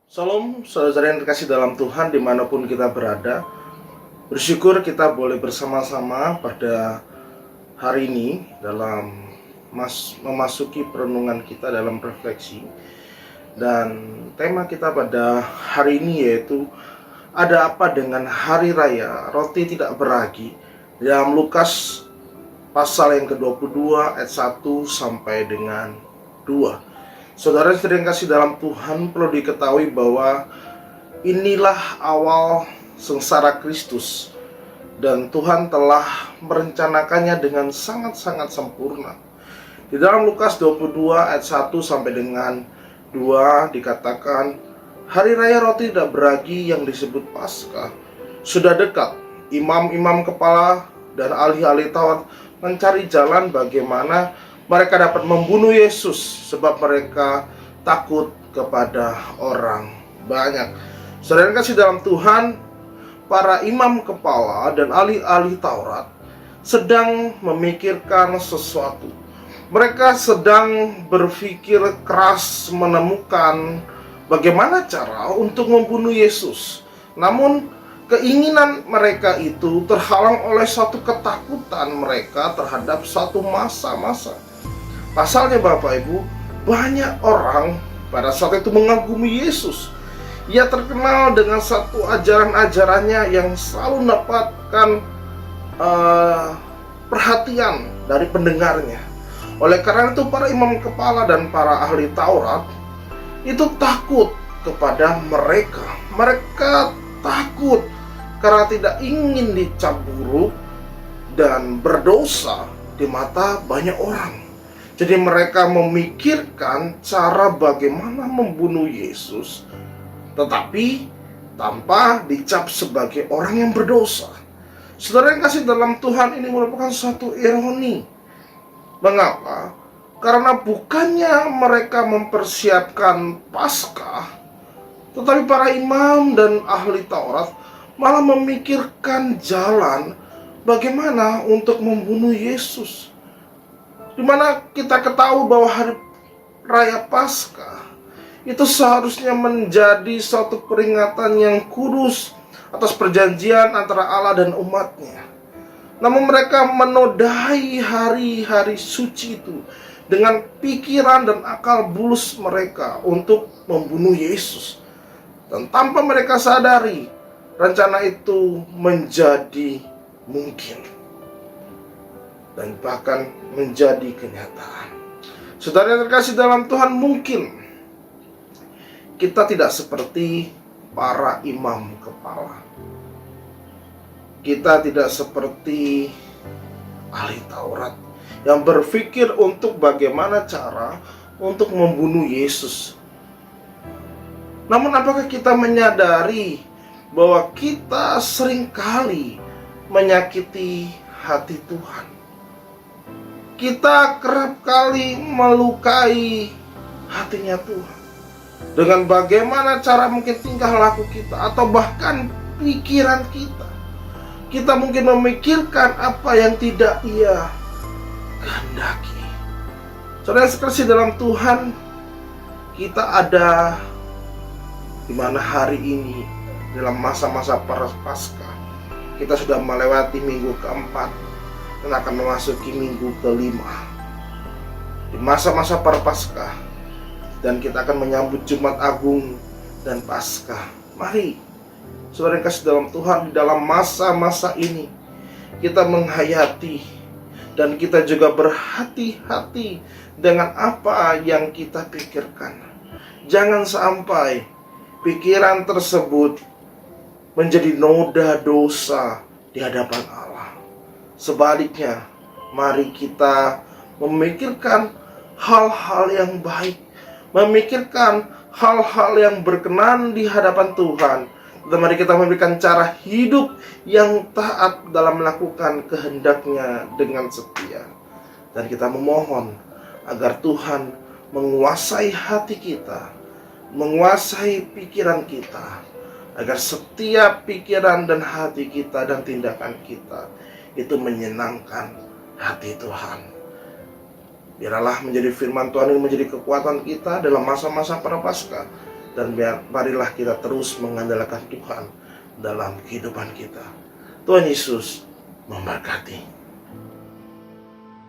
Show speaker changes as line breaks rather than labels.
Salam, saudara yang terkasih dalam Tuhan dimanapun kita berada. Bersyukur kita boleh bersama-sama pada hari ini dalam memasuki perenungan kita dalam refleksi. Dan tema kita pada hari ini yaitu ada apa dengan hari raya roti tidak beragi, dalam Lukas pasal yang ke-22 ayat 1 sampai dengan 2. Saudara yang sering kasih dalam Tuhan, perlu diketahui bahwa inilah awal sengsara Kristus, dan Tuhan telah merencanakannya dengan sangat-sangat sempurna. Di dalam Lukas 22 ayat 1 sampai dengan 2 dikatakan, hari raya roti tidak beragi yang disebut Paskah sudah dekat. Imam-imam kepala dan ahli-ahli Taurat mencari jalan bagaimana mereka dapat membunuh Yesus, sebab mereka takut kepada orang banyak. Saudara yang kasih dalam Tuhan, para imam kepala dan ahli-ahli Taurat sedang memikirkan sesuatu. Mereka sedang berpikir keras menemukan bagaimana cara untuk membunuh Yesus. Namun keinginan mereka itu terhalang oleh satu ketakutan mereka terhadap satu masa-masa. Pasalnya Bapak Ibu, banyak orang pada saat itu mengagumi Yesus. Ia terkenal dengan satu ajaran-ajarannya yang selalu mendapatkan perhatian dari pendengarnya. Oleh karena itu para imam kepala dan para ahli Taurat itu takut kepada mereka. Mereka takut karena tidak ingin dicap buruk dan berdosa di mata banyak orang. Jadi mereka memikirkan cara bagaimana membunuh Yesus, tetapi tanpa dicap sebagai orang yang berdosa. Saudara yang kasih dalam Tuhan, ini merupakan suatu ironi. Mengapa? Karena bukannya mereka mempersiapkan Paskah, tetapi para imam dan ahli Taurat malah memikirkan jalan bagaimana untuk membunuh Yesus. Dimana kita ketahui bahwa hari raya Paskah itu seharusnya menjadi suatu peringatan yang kudus atas perjanjian antara Allah dan umatnya. Namun mereka menodai hari-hari suci itu dengan pikiran dan akal bulus mereka untuk membunuh Yesus. Dan tanpa mereka sadari, rencana itu menjadi mungkin dan bahkan menjadi kenyataan. Saudara yang terkasih dalam Tuhan, mungkin kita tidak seperti para imam kepala. Kita tidak seperti ahli Taurat yang berpikir untuk bagaimana cara untuk membunuh Yesus. Namun apakah kita menyadari bahwa kita seringkali menyakiti hati Tuhan? Kita kerap kali melukai hatinya Tuhan dengan bagaimana cara mungkin tingkah laku kita atau bahkan pikiran kita. Kita mungkin memikirkan apa yang tidak Ia kehendaki. Saudara sekalian dalam Tuhan, kita ada di mana hari ini dalam masa-masa Paskah. Kita sudah melewati minggu keempat dan akan memasuki minggu kelima di masa-masa Prapaskah, dan kita akan menyambut Jumat Agung dan Paskah. Mari saudara yang kasih dalam Tuhan, di dalam masa-masa ini kita menghayati dan kita juga berhati-hati dengan apa yang kita pikirkan. Jangan sampai pikiran tersebut menjadi noda dosa di hadapan Allah. Sebaliknya, mari kita memikirkan hal-hal yang baik, memikirkan hal-hal yang berkenan di hadapan Tuhan. Dan mari kita memberikan cara hidup yang taat dalam melakukan kehendak-Nya dengan setia. Dan kita memohon agar Tuhan menguasai hati kita, menguasai pikiran kita, agar setiap pikiran dan hati kita dan tindakan kita itu menyenangkan hati Tuhan. Biarlah menjadi firman Tuhan ini menjadi kekuatan kita dalam masa-masa Prapaskah, dan marilah kita terus mengandalkan Tuhan dalam kehidupan kita. Tuhan Yesus memberkati.